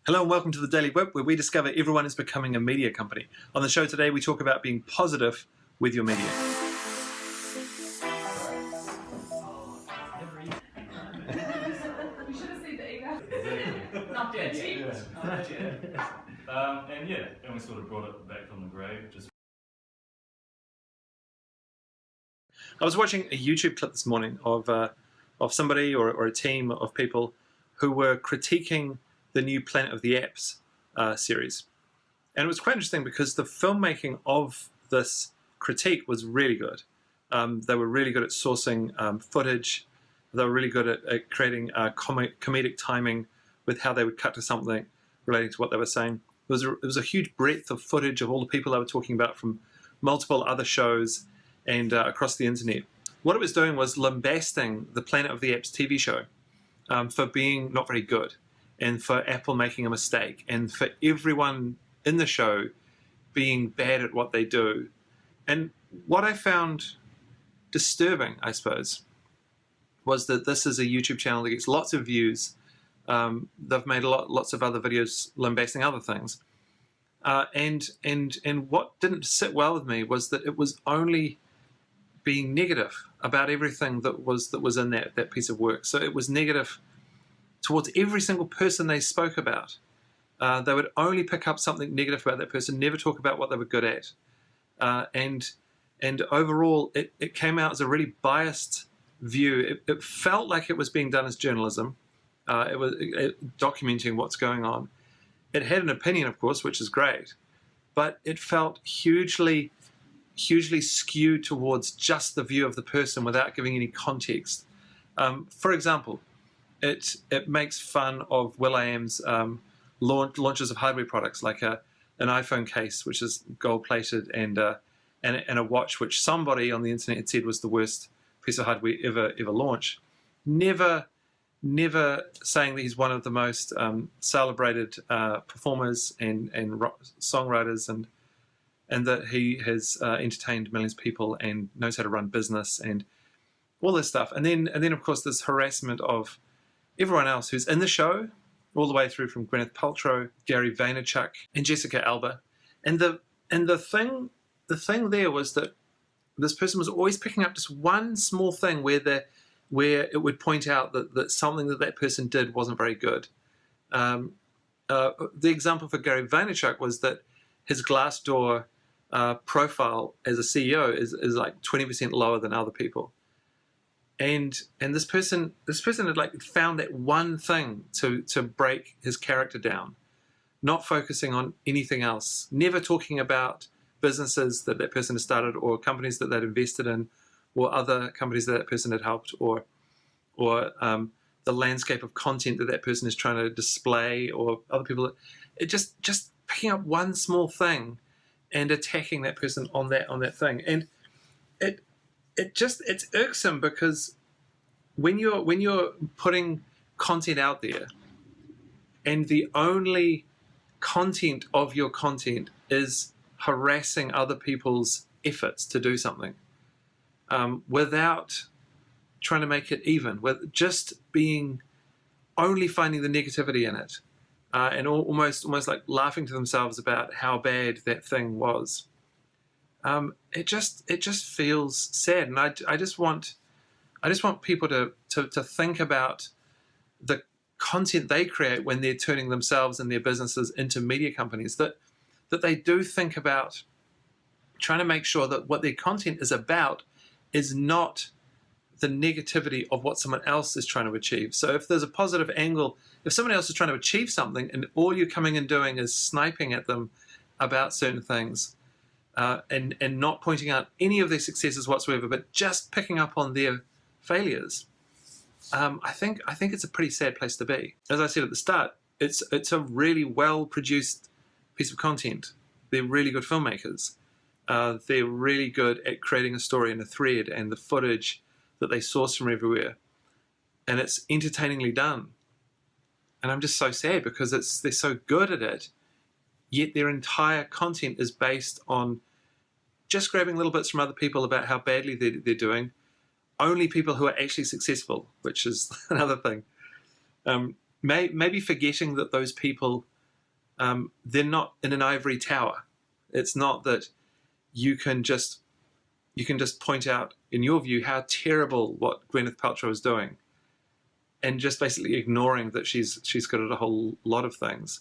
Hello and welcome to the Daily WIP, where we discover everyone is becoming a media company. On the show today, we talk about being positive with your media. You should have seen the ego. Exactly. Not yet. Not yet. And we sort of brought it back from the grave. I was watching a YouTube clip this morning of somebody or a team of people who were critiquing the new Planet of the Apps series. And it was quite interesting because the filmmaking of this critique was really good. They were really good at sourcing footage. They were really good at creating comedic timing with how they would cut to something relating to what they were saying. There was a huge breadth of footage of all the people they were talking about from multiple other shows and across the internet. What it was doing was lambasting the Planet of the Apps TV show for being not very good, and for Apple making a mistake, and for everyone in the show being bad at what they do. And what I found disturbing, I suppose, was that this is a YouTube channel that gets lots of views. They've made lots of other videos lambasting other things. And what didn't sit well with me was that it was only being negative about everything that was in that piece of work. So it was negative towards every single person they spoke about. They would only pick up something negative about that person, never talk about what they were good at. And overall, it came out as a really biased view. It felt like it was being done as journalism. It was documenting what's going on. It had an opinion, of course, which is great, but it felt hugely skewed towards just the view of the person without giving any context. For example, it makes fun of Will.i.am's launches of hardware products, like an iPhone case, which is gold-plated, and a watch, which somebody on the internet had said was the worst piece of hardware ever launched. Never saying that he's one of the most celebrated performers and songwriters, and that he has entertained millions of people and knows how to run business and all this stuff. And then of course this harassment of everyone else who's in the show, all the way through from Gwyneth Paltrow, Gary Vaynerchuk, and Jessica Alba. And the thing there was that this person was always picking up just one small thing where it would point out that something that person did wasn't very good. The example for Gary Vaynerchuk was that his Glassdoor profile as a CEO is like 20% lower than other people. And this person had like found that one thing to break his character down, not focusing on anything else, never talking about businesses that person has started, or companies that they'd invested in, or other companies that person had helped, or the landscape of content that person is trying to display, or other people. It just picking up one small thing and attacking that person on that thing. And it's irksome, because when you're putting content out there and the only content of your content is harassing other people's efforts to do something, without trying to make it even, with just only finding the negativity in it, and almost like laughing to themselves about how bad that thing was. It just feels sad, and I just want people to think about the content they create when they're turning themselves and their businesses into media companies. That they do think about trying to make sure that what their content is about is not the negativity of what someone else is trying to achieve. So if there's a positive angle, if someone else is trying to achieve something and all you're coming and doing is sniping at them about certain things, and not pointing out any of their successes whatsoever, but just picking up on their failures, I think it's a pretty sad place to be. As I said at the start, it's a really well-produced piece of content. They're really good filmmakers. They're really good at creating a story and a thread, and the footage that they source from everywhere, and it's entertainingly done. And I'm just so sad because they're so good at it, yet their entire content is based on just grabbing little bits from other people about how badly they're doing. Only people who are actually successful, which is another thing. Maybe forgetting that those people they're not in an ivory tower. It's not that you can just point out, in your view, how terrible what Gwyneth Paltrow is doing, and just basically ignoring that she's good at a whole lot of things,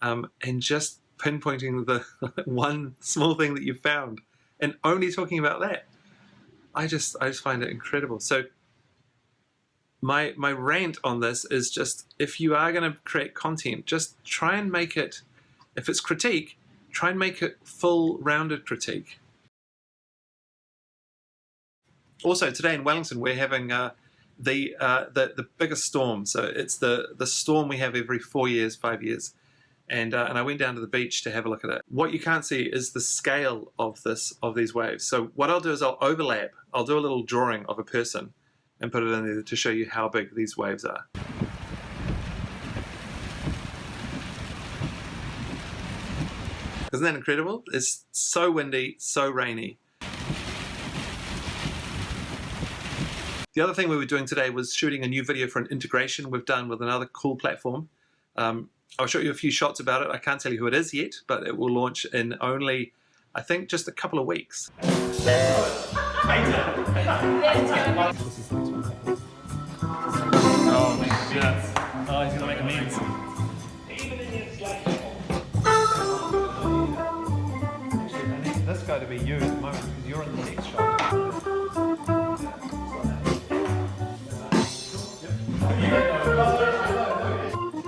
and just pinpointing the one small thing that you found, and only talking about that. I just find it incredible. So my rant on this is just, if you are going to create content, just try and make it, if it's critique, try and make it full rounded critique. Also, today in Wellington, we're having the biggest storm. So it's the storm we have every 4 years, 5 years. And I went down to the beach to have a look at it. What you can't see is the scale of these waves. So what I'll do is I'll overlap. I'll do a little drawing of a person and put it in there to show you how big these waves are. Isn't that incredible? It's so windy, so rainy. The other thing we were doing today was shooting a new video for an integration we've done with another cool platform. I'll show you a few shots about it. I can't tell you who it is yet, but it will launch in only, I think, just a couple of weeks. Oh, shit. Oh, he's gonna make amends. I need this guy to be you at the moment because you're in the next shot.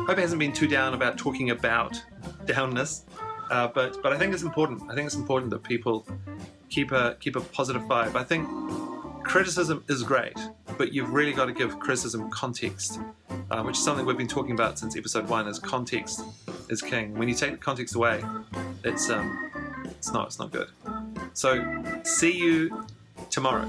Hope it hasn't been too down about talking about downness, but I think it's important. I think it's important that people keep a positive vibe. I think criticism is great, but you've really got to give criticism context, which is something we've been talking about since episode 1. Is context is king. When you take the context away, it's not good. So see you tomorrow.